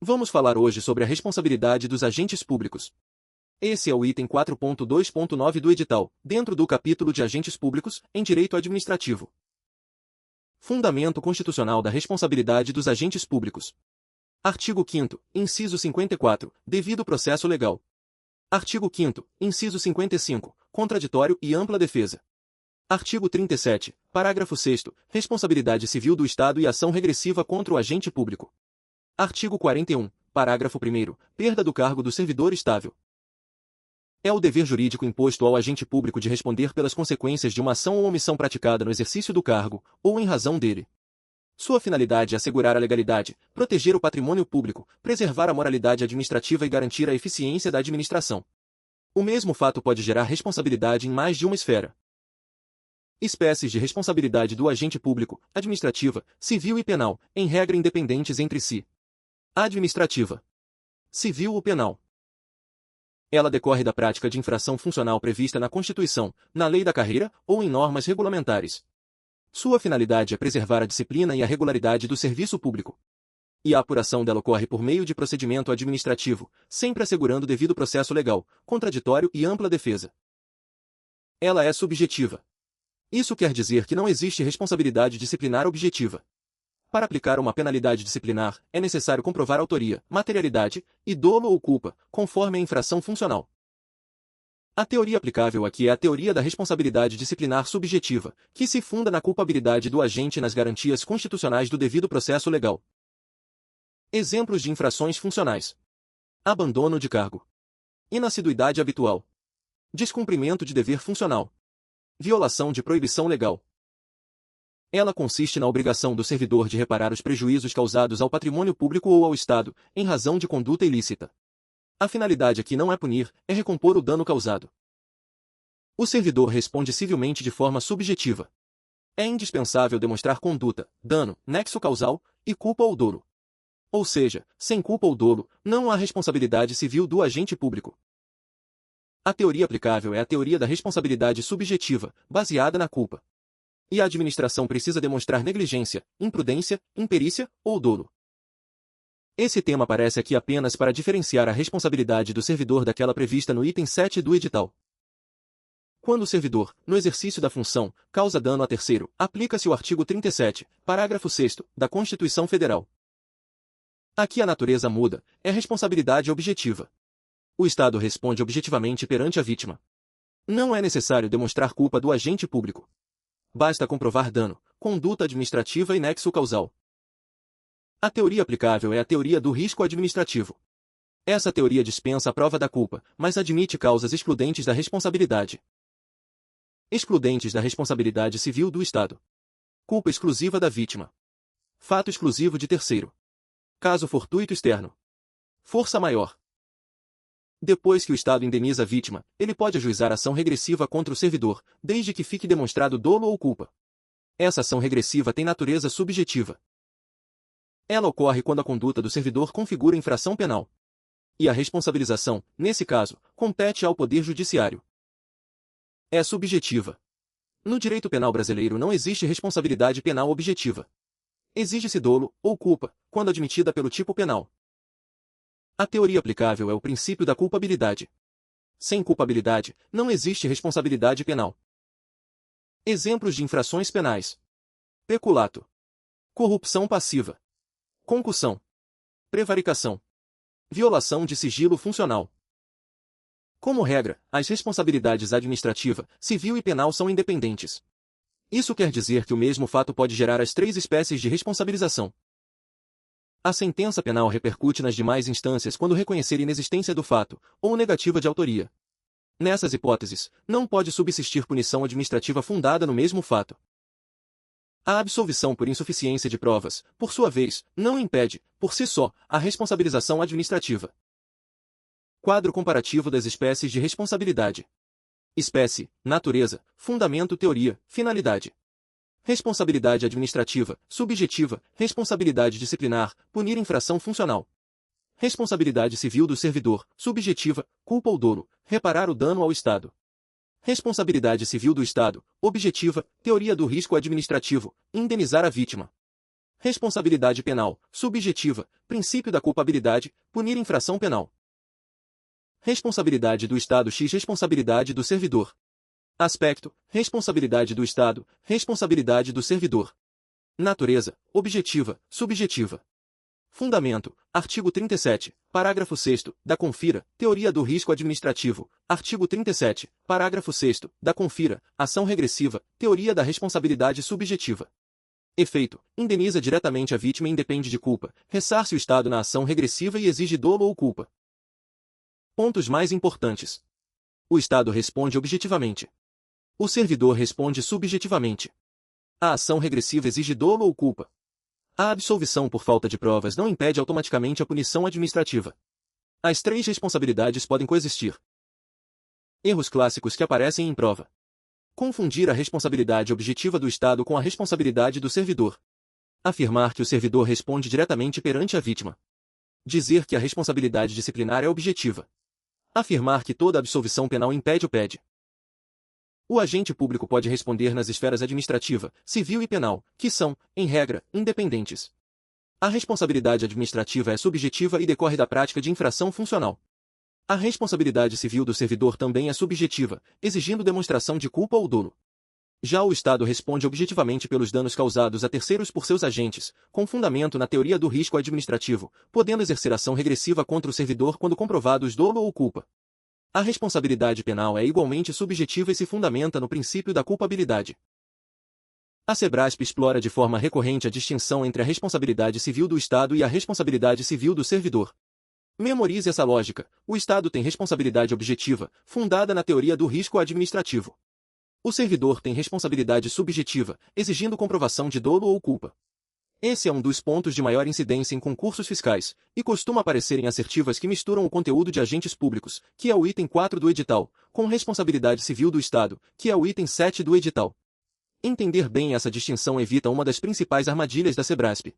Vamos falar hoje sobre a responsabilidade dos agentes públicos. Esse é o item 4.2.9 do edital, dentro do capítulo de agentes públicos, em direito administrativo. Fundamento constitucional da responsabilidade dos agentes públicos. Artigo 5º, inciso 54, devido processo legal. Artigo 5º, inciso 55, contraditório e ampla defesa. Artigo 37, parágrafo 6º, responsabilidade civil do Estado e ação regressiva contra o agente público. Artigo 41, parágrafo 1º, perda do cargo do servidor estável. É o dever jurídico imposto ao agente público de responder pelas consequências de uma ação ou omissão praticada no exercício do cargo, ou em razão dele. Sua finalidade é assegurar a legalidade, proteger o patrimônio público, preservar a moralidade administrativa e garantir a eficiência da administração. O mesmo fato pode gerar responsabilidade em mais de uma esfera. Espécies de responsabilidade do agente público, administrativa, civil e penal, em regra independentes entre si. Administrativa. Civil ou penal. Ela decorre da prática de infração funcional prevista na Constituição, na lei da carreira ou em normas regulamentares. Sua finalidade é preservar a disciplina e a regularidade do serviço público. E a apuração dela ocorre por meio de procedimento administrativo, sempre assegurando devido processo legal, contraditório e ampla defesa. Ela é subjetiva. Isso quer dizer que não existe responsabilidade disciplinar objetiva. Para aplicar uma penalidade disciplinar, é necessário comprovar autoria, materialidade e dolo ou culpa, conforme a infração funcional. A teoria aplicável aqui é a teoria da responsabilidade disciplinar subjetiva, que se funda na culpabilidade do agente e nas garantias constitucionais do devido processo legal. Exemplos de infrações funcionais: abandono de cargo, inassiduidade habitual, descumprimento de dever funcional, violação de proibição legal. Ela consiste na obrigação do servidor de reparar os prejuízos causados ao patrimônio público ou ao Estado, em razão de conduta ilícita. A finalidade aqui não é punir, é recompor o dano causado. O servidor responde civilmente de forma subjetiva. É indispensável demonstrar conduta, dano, nexo causal e culpa ou dolo. Ou seja, sem culpa ou dolo, não há responsabilidade civil do agente público. A teoria aplicável é a teoria da responsabilidade subjetiva, baseada na culpa. E a administração precisa demonstrar negligência, imprudência, imperícia ou dolo. Esse tema aparece aqui apenas para diferenciar a responsabilidade do servidor daquela prevista no item 7 do edital. Quando o servidor, no exercício da função, causa dano a terceiro, aplica-se o artigo 37, parágrafo 6º, da Constituição Federal. Aqui a natureza muda, é responsabilidade objetiva. O Estado responde objetivamente perante a vítima. Não é necessário demonstrar culpa do agente público. Basta comprovar dano, conduta administrativa e nexo causal. A teoria aplicável é a teoria do risco administrativo. Essa teoria dispensa a prova da culpa, mas admite causas excludentes da responsabilidade. Excludentes da responsabilidade civil do Estado. Culpa exclusiva da vítima. Fato exclusivo de terceiro. Caso fortuito externo. Força maior. Depois que o Estado indeniza a vítima, ele pode ajuizar ação regressiva contra o servidor, desde que fique demonstrado dolo ou culpa. Essa ação regressiva tem natureza subjetiva. Ela ocorre quando a conduta do servidor configura infração penal. E a responsabilização, nesse caso, compete ao Poder Judiciário. É subjetiva. No direito penal brasileiro não existe responsabilidade penal objetiva. Exige-se dolo, ou culpa, quando admitida pelo tipo penal. A teoria aplicável é o princípio da culpabilidade. Sem culpabilidade, não existe responsabilidade penal. Exemplos de infrações penais: peculato, corrupção passiva, concussão, prevaricação, violação de sigilo funcional. Como regra, as responsabilidades administrativa, civil e penal são independentes. Isso quer dizer que o mesmo fato pode gerar as três espécies de responsabilização. A sentença penal repercute nas demais instâncias quando reconhecer inexistência do fato, ou negativa de autoria. Nessas hipóteses, não pode subsistir punição administrativa fundada no mesmo fato. A absolvição por insuficiência de provas, por sua vez, não impede, por si só, a responsabilização administrativa. Quadro comparativo das espécies de responsabilidade. Espécie, natureza, fundamento, teoria, finalidade. Responsabilidade administrativa, subjetiva, responsabilidade disciplinar, punir infração funcional. Responsabilidade civil do servidor, subjetiva, culpa ou dolo, reparar o dano ao Estado. Responsabilidade civil do Estado, objetiva, teoria do risco administrativo, indenizar a vítima. Responsabilidade penal, subjetiva, princípio da culpabilidade, punir infração penal. Responsabilidade do Estado x responsabilidade do servidor. Aspecto, responsabilidade do Estado, responsabilidade do servidor. Natureza, objetiva, subjetiva. Fundamento, artigo 37, parágrafo 6º, da Confira, Teoria do Risco Administrativo, artigo 37, parágrafo 6º, da Confira, Ação Regressiva, Teoria da Responsabilidade Subjetiva. Efeito, indeniza diretamente a vítima e independe de culpa, ressarce o Estado na ação regressiva e exige dolo ou culpa. Pontos mais importantes. O Estado responde objetivamente. O servidor responde subjetivamente. A ação regressiva exige dolo ou culpa. A absolvição por falta de provas não impede automaticamente a punição administrativa. As três responsabilidades podem coexistir. Erros clássicos que aparecem em prova. Confundir a responsabilidade objetiva do Estado com a responsabilidade do servidor. Afirmar que o servidor responde diretamente perante a vítima. Dizer que a responsabilidade disciplinar é objetiva. Afirmar que toda absolvição penal impede o PED. O agente público pode responder nas esferas administrativa, civil e penal, que são, em regra, independentes. A responsabilidade administrativa é subjetiva e decorre da prática de infração funcional. A responsabilidade civil do servidor também é subjetiva, exigindo demonstração de culpa ou dolo. Já o Estado responde objetivamente pelos danos causados a terceiros por seus agentes, com fundamento na teoria do risco administrativo, podendo exercer ação regressiva contra o servidor quando comprovados dolo ou culpa. A responsabilidade penal é igualmente subjetiva e se fundamenta no princípio da culpabilidade. A SEBRASP explora de forma recorrente a distinção entre a responsabilidade civil do Estado e a responsabilidade civil do servidor. Memorize essa lógica. O Estado tem responsabilidade objetiva, fundada na teoria do risco administrativo. O servidor tem responsabilidade subjetiva, exigindo comprovação de dolo ou culpa. Esse é um dos pontos de maior incidência em concursos fiscais, e costuma aparecer em assertivas que misturam o conteúdo de agentes públicos, que é o item 4 do edital, com responsabilidade civil do Estado, que é o item 7 do edital. Entender bem essa distinção evita uma das principais armadilhas da SEBRASP.